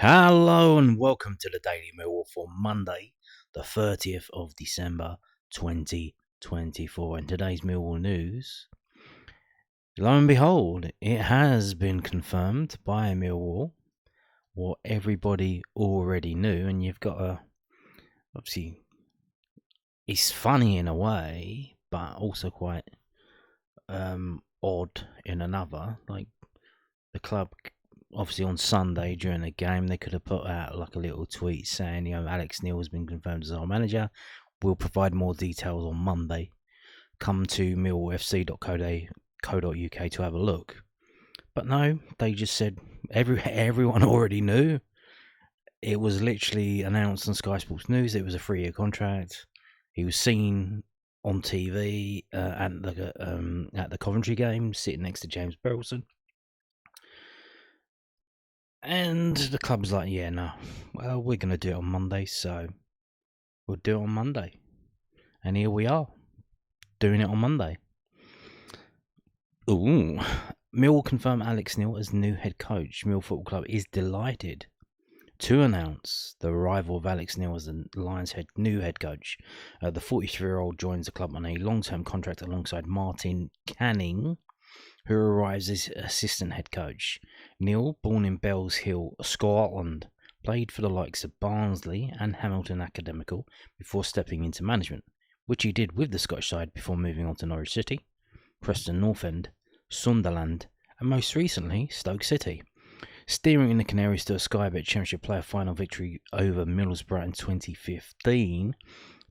Hello and welcome to the Daily Millwall for Monday, the 30th of December 2024. In today's Millwall news, lo and behold, it has been confirmed by Millwall what everybody already knew, and you've got a, obviously, it's funny in a way, but also quite odd in another. Like, the club, obviously on Sunday during the game, they could have put out like a little tweet saying, Alex Neil has been confirmed as our manager. We'll provide more details on Monday. Come to millwallfc.co.uk to have a look. But no, they just said everyone already knew. It was literally announced on Sky Sports News. It was a 3-year contract. He was seen on TV at the Coventry game, sitting next to James Berylson. And the club's like, yeah, no, well, we're going to do it on Monday, so we'll do it on Monday. And here we are, doing it on Monday. Ooh, Millwall confirm Alex Neil as new head coach. Millwall Football Club is delighted to announce the arrival of Alex Neil as the Lions' new head coach. The 43-year-old joins the club on a long-term contract alongside Martin Canning, who arrives as assistant head coach. Neil, born in Bells Hill, Scotland, played for the likes of Barnsley and Hamilton Academical before stepping into management, which he did with the Scottish side before moving on to Norwich City, Preston North End, Sunderland, and most recently Stoke City. Steering the Canaries to a Sky Bet Championship player final victory over Middlesbrough in 2015,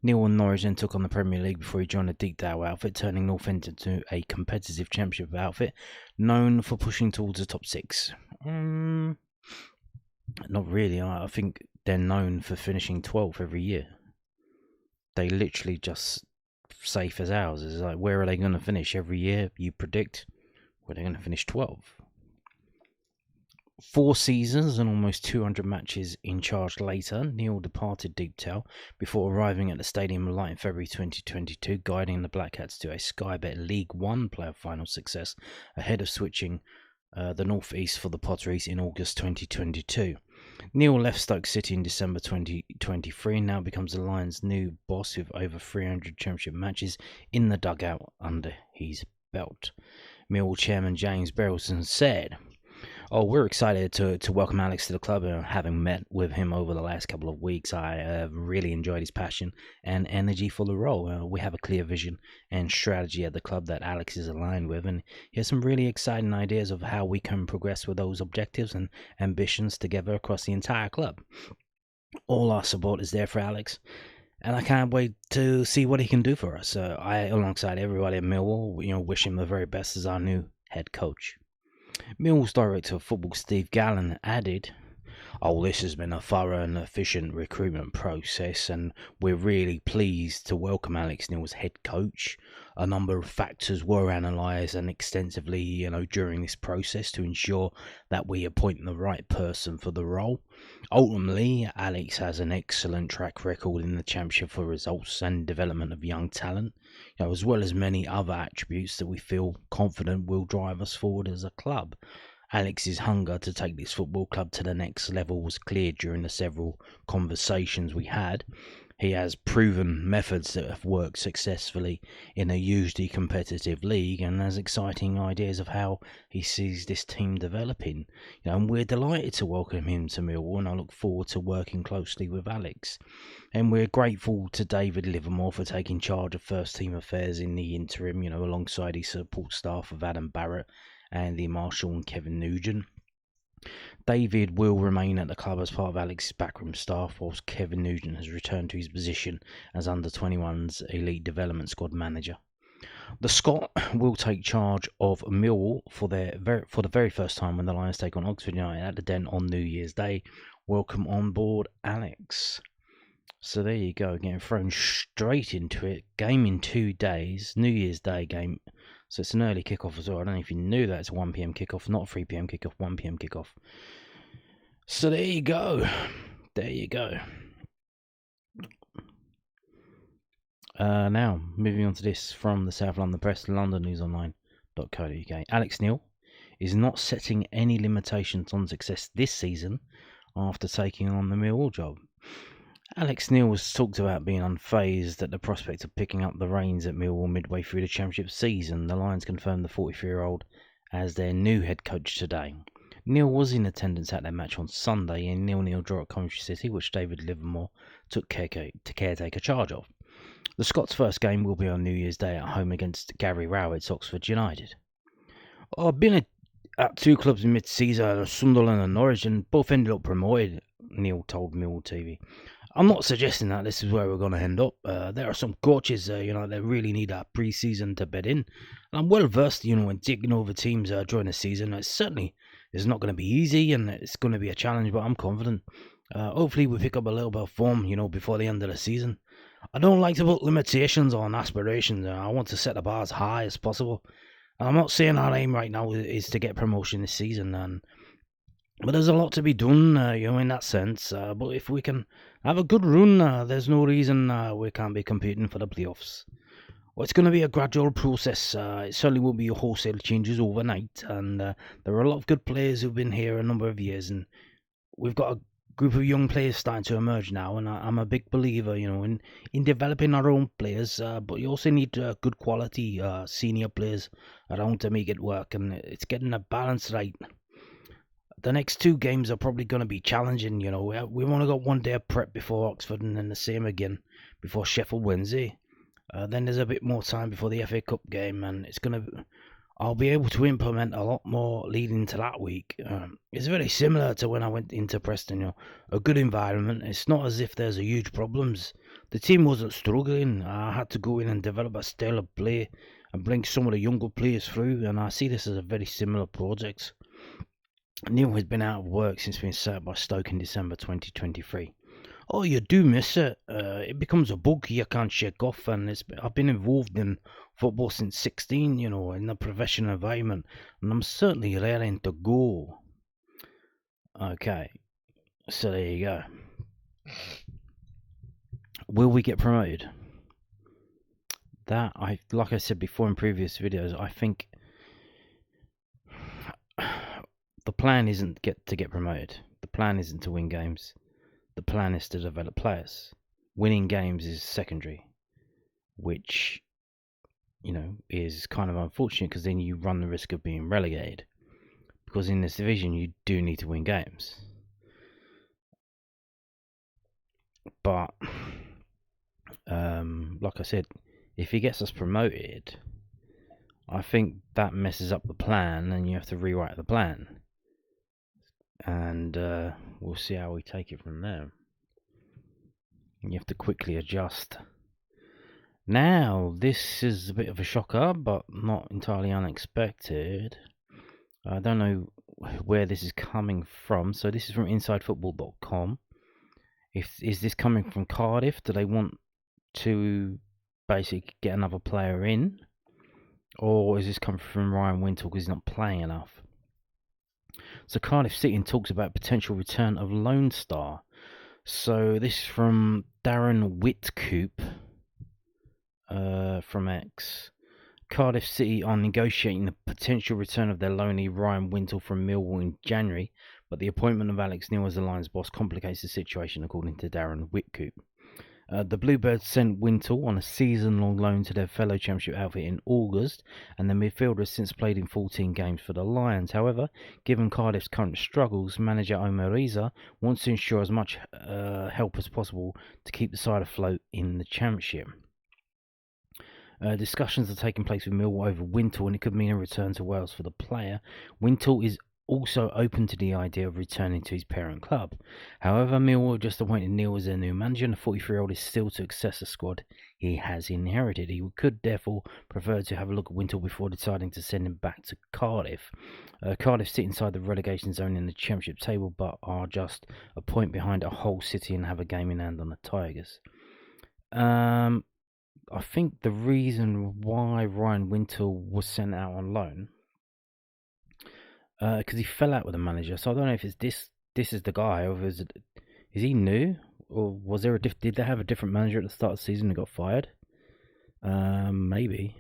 Neil and Norwich then took on the Premier League before he joined the Deepdale outfit, turning North End into a competitive championship outfit known for pushing towards the top 6. Not really. I think they're known for finishing 12th every year. They literally just safe as ours. It's like, where are they going to finish every year? You predict where they're going to finish 12th. 4 seasons and almost 200 matches in charge later, Neil departed Deepdale before arriving at the Stadium of Light in February 2022, guiding the Black Cats to a Sky Bet League One player final success ahead of switching the North East for the Potteries in August 2022. Neil left Stoke City in December 2023 and now becomes the Lions' new boss with over 300 championship matches in the dugout under his belt. Millwall chairman James Berylson said, we're excited to welcome Alex to the club. Having met with him over the last couple of weeks, I really enjoyed his passion and energy for the role. We have a clear vision and strategy at the club that Alex is aligned with, and he has some really exciting ideas of how we can progress with those objectives and ambitions together across the entire club. All our support is there for Alex, and I can't wait to see what he can do for us. I, alongside everybody at Millwall, wish him the very best as our new head coach. Millwall's director of football, Steve Gallen, added, this has been a thorough and efficient recruitment process, and we're really pleased to welcome Alex Neil as head coach. A number of factors were analysed and extensively, during this process to ensure that we appoint the right person for the role. Ultimately, Alex has an excellent track record in the Championship for results and development of young talent, as well as many other attributes that we feel confident will drive us forward as a club. Alex's hunger to take this football club to the next level was clear during the several conversations we had. He has proven methods that have worked successfully in a hugely competitive league and has exciting ideas of how he sees this team developing. And we're delighted to welcome him to Millwall, and I look forward to working closely with Alex. And we're grateful to David Livermore for taking charge of first team affairs in the interim, alongside his support staff of Adam Barrett, Andy Marshall and Kevin Nugent. David will remain at the club as part of Alex's backroom staff, whilst Kevin Nugent has returned to his position as under-21's elite development squad manager. The Scot will take charge of Millwall for the very first time when the Lions take on Oxford United at the Den on New Year's Day. Welcome on board, Alex. So there you go, getting thrown straight into it. Game in 2 days, New Year's Day game. So it's an early kickoff as well. I don't know if you knew that. It's a 1 p.m. kickoff, not a 3 p.m. kickoff, 1 p.m. kickoff. So there you go. Now, moving on to this from the South London Press, londonnewsonline.co.uk. Alex Neil is not setting any limitations on success this season after taking on the Millwall job. Alex Neil was talked about being unfazed at the prospect of picking up the reins at Millwall midway through the Championship season. The Lions confirmed the 43-year-old as their new head coach today. Neil was in attendance at their match on Sunday in 0-0 draw at Coventry City, which David Livermore took caretaker charge of. The Scots' first game will be on New Year's Day at home against Gary Rowett's Oxford United. I've been at two clubs in mid-season, Sunderland and Norwich, and both ended up promoted, Neil told Millwall TV. I'm not suggesting that this is where we're going to end up. There are some coaches, that really need a pre-season to bed in. And I'm well versed, in taking over teams during the season. It certainly is not going to be easy, and it's going to be a challenge, but I'm confident. Hopefully we pick up a little bit of form, before the end of the season. I don't like to put limitations on aspirations. I want to set the bar as high as possible. I'm not saying our aim right now is to get promotion this season, but there's a lot to be done, in that sense. But if we can have a good run, there's no reason we can't be competing for the playoffs. Well, it's going to be a gradual process. It certainly won't be wholesale changes overnight. And there are a lot of good players who've been here a number of years. And we've got a group of young players starting to emerge now. And I'm a big believer, in developing our own players. But you also need good quality senior players around to make it work. And it's getting the balance right. The next two games are probably going to be challenging, We've only got 1 day of prep before Oxford and then the same again before Sheffield Wednesday. Then there's a bit more time before the FA Cup game, and I'll be able to implement a lot more leading to that week. It's very similar to when I went into Preston, a good environment. It's not as if there's a huge problems. The team wasn't struggling. I had to go in and develop a style of play and bring some of the younger players through, and I see this as a very similar project. Neil has been out of work since being sacked by Stoke in December 2023. Oh, you do miss it. It becomes a bug you can't shake off, and I've been involved in football since 16, in a professional environment, and I'm certainly raring to go. Okay, so there you go. Will we get promoted? Like I said before in previous videos, I think the plan isn't to get promoted. The plan isn't to win games. The plan is to develop players. Winning games is secondary, which, is kind of unfortunate because then you run the risk of being relegated. Because in this division, you do need to win games. But, like I said, if he gets us promoted, I think that messes up the plan and you have to rewrite the plan. And we'll see how we take it from there. You have to quickly adjust. Now, this is a bit of a shocker, but not entirely unexpected. I don't know where this is coming from. So this is from InsideFootball.com. Is this coming from Cardiff? Do they want to basically get another player in? Or is this coming from Ryan Wintle because he's not playing enough? So Cardiff City talks about potential return of Lone Star. So this is from Darren Whitcoop from X. Cardiff City are negotiating the potential return of their loanee Ryan Wintle from Millwall in January, but the appointment of Alex Neil as the Lions boss complicates the situation, according to Darren Whitcoop. The Bluebirds sent Wintle on a season-long loan to their fellow Championship outfit in August, and the midfielder has since played in 14 games for the Lions. However, given Cardiff's current struggles, manager Omer Reza wants to ensure as much help as possible to keep the side afloat in the Championship. Discussions are taking place with Millwall over Wintle, and it could mean a return to Wales for the player. Wintle is also open to the idea of returning to his parent club. However, Millwall just appointed Neil as their new manager, and the 43-year-old is still to access the squad he has inherited. He could therefore prefer to have a look at Wintle before deciding to send him back to Cardiff. Cardiff sit inside the relegation zone in the Championship table, but are just a point behind Hull City and have a game in hand on the Tigers. I think the reason why Ryan Wintle was sent out on loan, because he fell out with the manager. So I don't know if it's this is the guy, or is he new, or was there did they have a different manager at the start of the season and got fired? Maybe.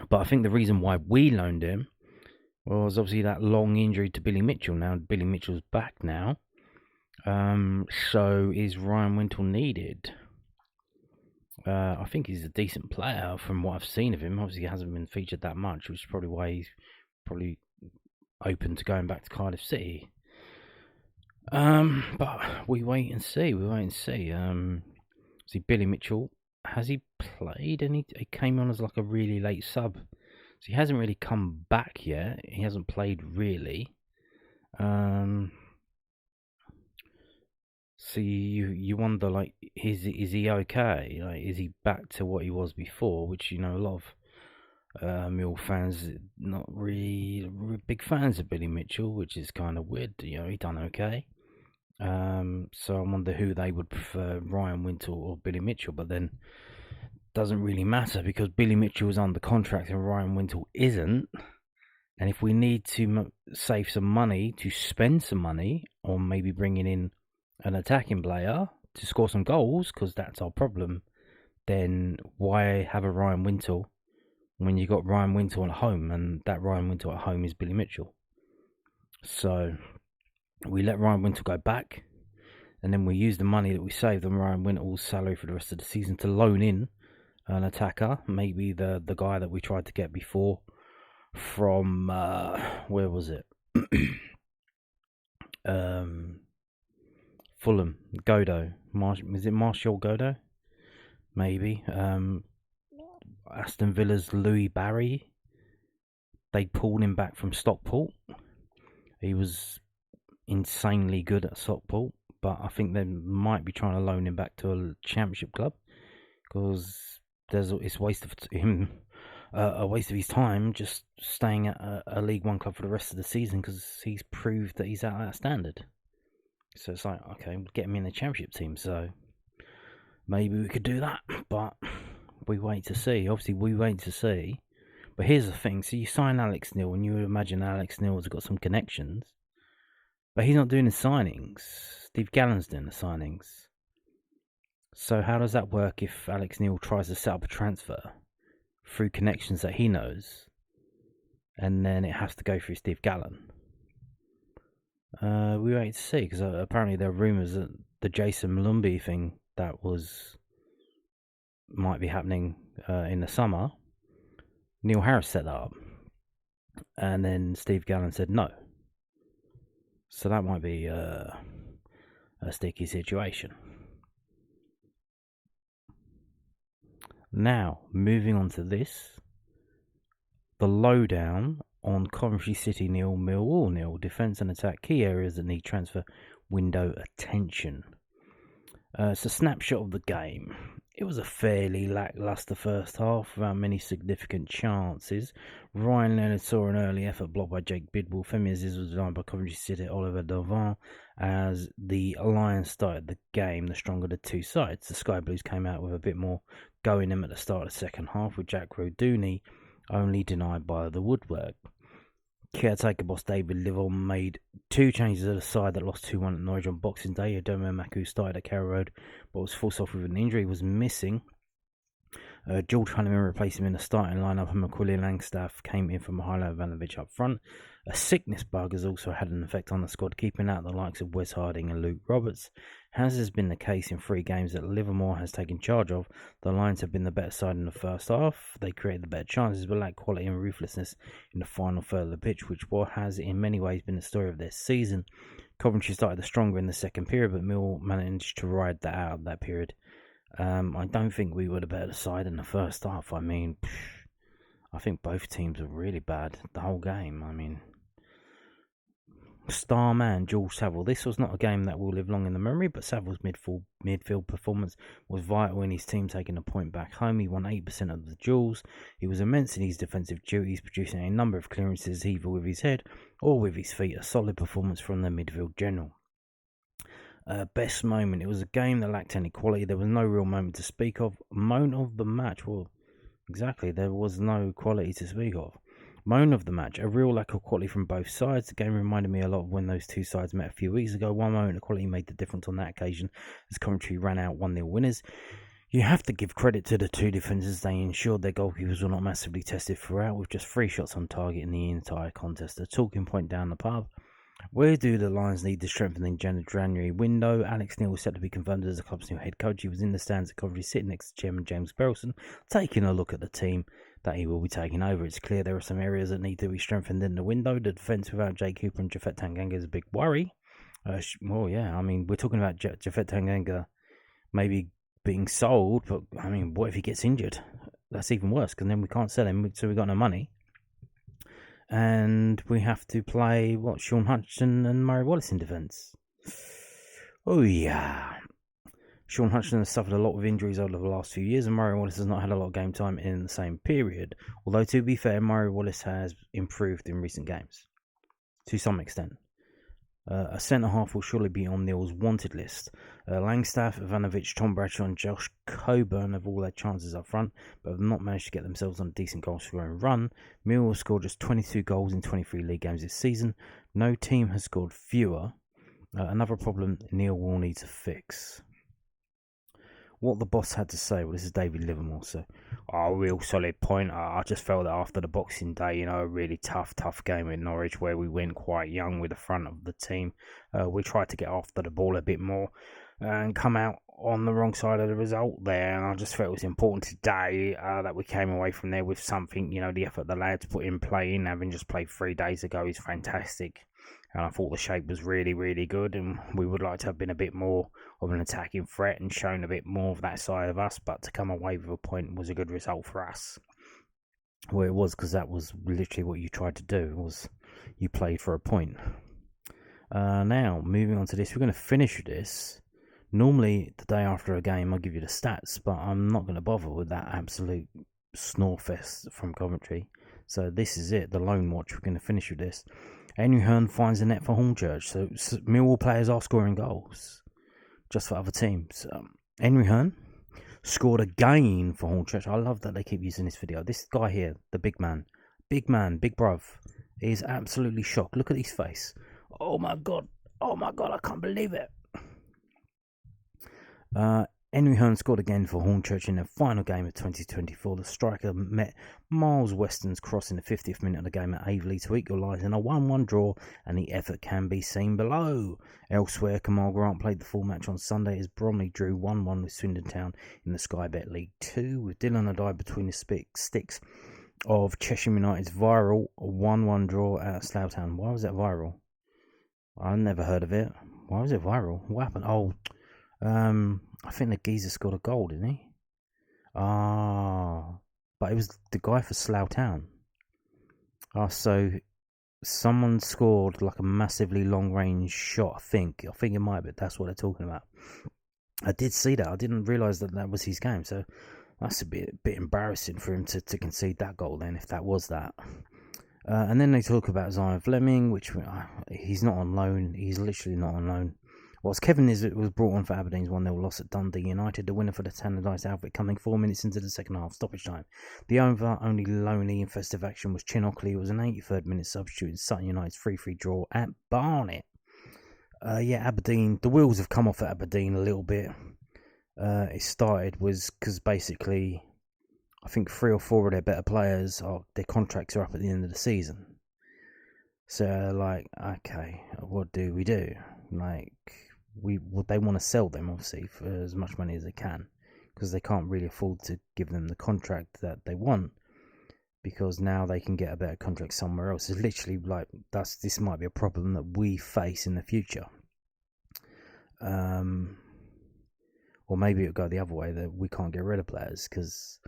But I think the reason why we loaned him, Well, there's obviously that long injury to Billy Mitchell. Now Billy Mitchell's back now. So is Ryan Wintle needed? I think he's a decent player from what I've seen of him. Obviously, he hasn't been featured that much, which is probably why he's probably open to going back to Cardiff City. But we wait and see. See, Billy Mitchell, has he played? And he came on as like a really late sub. So he hasn't really come back yet. He hasn't played really. So you wonder, like, is he okay? Like, is he back to what he was before? Which, a lot of Mill fans not really big fans of Billy Mitchell, which is kind of weird. He done okay. So I wonder who they would prefer, Ryan Wintle or Billy Mitchell. But then doesn't really matter because Billy Mitchell is under contract and Ryan Wintle isn't. And if we need to save some money, to spend some money, or maybe bringing in an attacking player to score some goals, because that's our problem, then why have a Ryan Wintle when you got Ryan Wintle at home, and that Ryan Wintle at home is Billy Mitchell? So we let Ryan Wintle go back, and then we use the money that we saved on Ryan Wintle's salary for the rest of the season to loan in an attacker, maybe the guy that we tried to get before from where was it? Fulham, Godo. Is it Martial Godo? Maybe. Aston Villa's Louis Barry. They pulled him back from Stockport. He was insanely good at Stockport, but I think they might be trying to loan him back to a Championship club because it's a waste of his time just staying at a League One club for the rest of the season because he's proved that he's at that standard. So it's like, okay, we'll get him in the Championship team, so maybe we could do that, but we wait to see. Obviously, we wait to see. But here's the thing. So you sign Alex Neil, and you would imagine Alex Neil has got some connections, but he's not doing the signings. Steve Gallen's doing the signings. So how does that work if Alex Neil tries to set up a transfer through connections that he knows, and then it has to go through Steve Gallen? We wait to see, because apparently there are rumours that the Jason Malumbi thing that might be happening in the summer, Neil Harris set that up, and then Steve Gallen said no. So that might be a sticky situation. Now, moving on to this, the lowdown on Coventry City nil, Millwall nil, defence and attack, key areas that need transfer window attention. It's a snapshot of the game. It was a fairly lacklustre first half without many significant chances. Ryan Leonard saw an early effort blocked by Jake Bidwell. Femi Aziz was denied by Coventry City Oliver Devant. As the Lions started the game, the stronger of the two sides. The Sky Blues came out with a bit more go in them at the start of the second half, with Jack Roduni only denied by the woodwork. Caretaker boss David Livell made two changes at the side that lost 2-1 at Norwich on Boxing Day. Adoma Maku started at Carrow Road, but was forced off with an injury. He was missing. George Hunneman replaced him in the starting lineup, and McQuilly Langstaff came in from Mihajlo Ivanovic up front. A sickness bug has also had an effect on the squad, keeping out the likes of Wes Harding and Luke Roberts. As has been the case in 3 games that Livermore has taken charge of, the Lions have been the better side in the first half. They created the better chances, but lacked quality and ruthlessness in the final third of the pitch, which has in many ways been the story of their season. Coventry started stronger in the second period, but Mill managed to ride that out of that period. I don't think we were the better side in the first half. I mean, I think both teams were really bad the whole game. I mean, star man George Saville. This was not a game that will live long in the memory, but Saville's midfield performance was vital in his team taking a point back home. He won 8% of the duels. He was immense in his defensive duties, producing a number of clearances either with his head or with his feet. A solid performance from the midfield general. Best moment. It was a game that lacked any quality. There was no real moment to speak of. Moan of the match. Well, exactly. There was no quality to speak of. Moan of the match. A real lack of quality from both sides. The game reminded me a lot of when those two sides met a few weeks ago. One moment of quality made the difference on that occasion as Coventry ran out 1-0 winners. You have to give credit to the two defenders. They ensured their goalkeepers were not massively tested throughout, with just 3 shots on target in the entire contest. A talking point down the pub. Where do the Lions need the strengthening January window? Alex Neil was set to be confirmed as the club's new head coach. He was in the stands at Coventry City next to Chairman James Berylson, taking a look at the team that he will be taking over. It's clear there are some areas that need to be strengthened in the window. The defence without Jay Cooper and Japhet Tanganga is a big worry. Well, yeah, I mean, we're talking about Japhet Tanganga maybe being sold, but I mean, what if he gets injured? That's even worse, because then we can't sell him, so we've got no money. And we have to play, Sean Hutchinson and Murray Wallace in defence. Oh, yeah. Sean Hutchinson has suffered a lot of injuries over the last few years, and Murray Wallace has not had a lot of game time in the same period. Although, to be fair, Murray Wallace has improved in recent games, to some extent. A centre-half will surely be on Neil's wanted list. Langstaff, Ivanovic, Tom Bradshaw and Josh Coburn have all had chances up front, but have not managed to get themselves on a decent goal-scoring run. Millwall scored just 22 goals in 23 league games this season. No team has scored fewer. Another problem Neil will need to fix. What the boss had to say, well, this is David Livermore, so a real solid point. I just felt that after the Boxing Day, a really tough game in Norwich where we went quite young with the front of the team. We tried to get after the ball a bit more and come out on the wrong side of the result there, and I just felt it was important today that we came away from there with something. The effort the lads put in playing, having just played 3 days ago, is fantastic. And I thought the shape was really, really good, and we would like to have been a bit more of an attacking threat and shown a bit more of that side of us, but to come away with a point was a good result for us. Well, it was, because that was literally what you tried to do, was you played for a point. Now, moving on to this, we're going to finish with this. Normally, the day after a game, I'll give you the stats, but I'm not going to bother with that absolute snorefest from Coventry. So this is it, the loan watch. We're going to finish with this. Henry Hearn finds the net for Hornchurch. So Millwall players are scoring goals just for other teams. Henry Hearn scored again for Hornchurch. I love that they keep using this video. This guy here, the big man, big bruv, is absolutely shocked. Look at his face. Oh my god, I can't believe it. Henry Hearn scored again for Hornchurch in the final game of 2024. The striker met Miles Weston's cross in the 50th minute of the game at Aveley to equalise in a 1-1 draw, and the effort can be seen below. Elsewhere, Kamal Grant played the full match on Sunday as Bromley drew 1-1 with Swindon Town in the Sky Bet League 2, with Dylan Adai between the sticks of Cheshire United's viral 1-1 draw at Slough Town. Why was that viral? I never heard of it. Why was it viral? What happened? I think the geezer scored a goal, didn't he? But it was the guy for Slough Town. So someone scored like a massively long-range shot, I think it might be. That's what they're talking about. I did see that. I didn't realise that was his game. So that's a bit embarrassing for him to concede that goal then, if that was that. And then they talk about Zion Fleming, which he's not on loan. He's literally not on loan. Whilst Kevin Nisbet was brought on for Aberdeen's 1-0 loss at Dundee United, the winner for the Tannadice outfit coming 4 minutes into the second half stoppage time. The only lonely and festive action was Chin Ockley, who was an 83rd minute substitute in Sutton United's 3-3 draw at Barnet. Aberdeen, the wheels have come off at Aberdeen a little bit. It started was because basically I think 3 or 4 of their better players, their contracts are up at the end of the season. So okay, what do we do? They want to sell them, obviously, for as much money as they can, because they can't really afford to give them the contract that they want, because now they can get a better contract somewhere else. It's literally this might be a problem that we face in the future. Or maybe it'll go the other way, that we can't get rid of players, because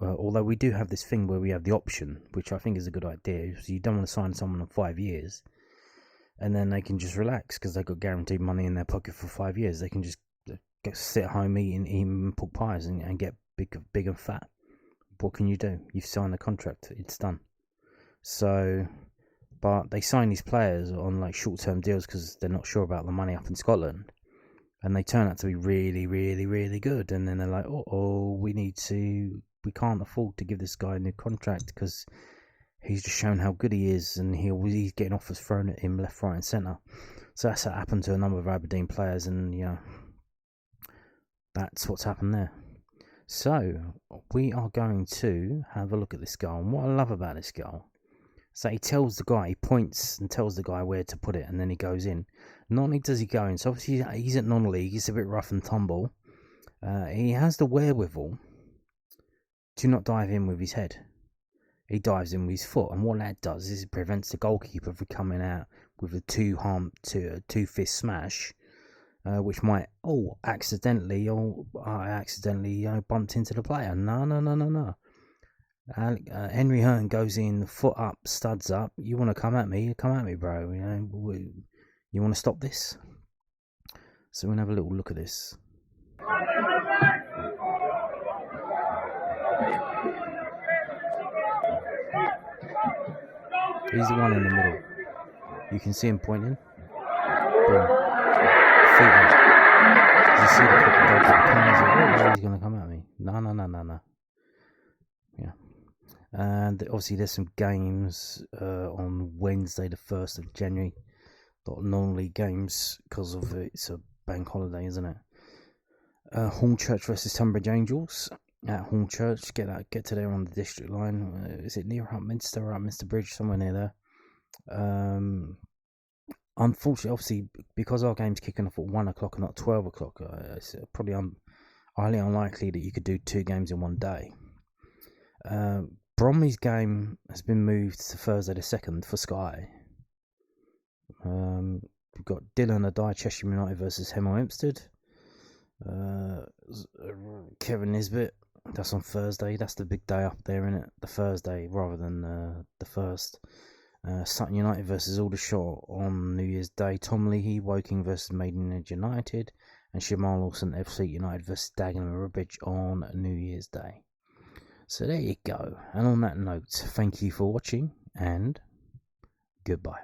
although we do have this thing where we have the option, which I think is a good idea, so you don't want to sign someone on 5 years and then they can just relax because they've got guaranteed money in their pocket for 5 years. They can just sit at home eating pork pies and get big and fat. What can you do? You've signed a contract. It's done. So, but they sign these players on short-term deals because they're not sure about the money up in Scotland, and they turn out to be really, really, really good. And then they're like, we can't afford to give this guy a new contract because he's just shown how good he is, and he's getting offers thrown at him left, right and centre. So that's what happened to a number of Aberdeen players, and that's what's happened there. So we are going to have a look at this goal. And what I love about this goal, so he tells the guy, he points and tells the guy where to put it, and then he goes in. Not only does he go in, so obviously he's at non-league, he's a bit rough and tumble. He has the wherewithal to not dive in with his head. He dives in with his foot, and what that does is it prevents the goalkeeper from coming out with a two-fist smash, which might accidentally bumped into the player. No. Henry Hearn goes in, foot up, studs up. You want to come at me, bro. You want to stop this? So we're gonna have a little look at this. He's the one in the middle. You can see him pointing. Boom. Feet up. You see the goalkeeper. He's gonna come at me. No. Yeah. And obviously there's some games on Wednesday the 1st of January. Not non-league games because of it's a bank holiday, isn't it? Hornchurch versus Tunbridge Angels at Hornchurch. Get to there on the district line. Is it near Upminster or Upminster Bridge? Somewhere near there. Unfortunately, obviously, because our game's kicking off at 1 o'clock and not 12 o'clock, it's probably highly unlikely that you could do 2 games in one day. Bromley's game has been moved to Thursday the 2nd for Sky. We've got Dillon Adai, Cheshire United versus Hemel Hempstead. Kevin Nisbet, that's on Thursday. That's the big day up there, isn't it? The Thursday rather than the first. Sutton United versus Aldershot on New Year's Day. Tom Leahy, Woking versus Maidenhead United. And Shamal Lawson FC United versus Dagenham Rubbish on New Year's Day. So there you go. And on that note, thank you for watching and goodbye.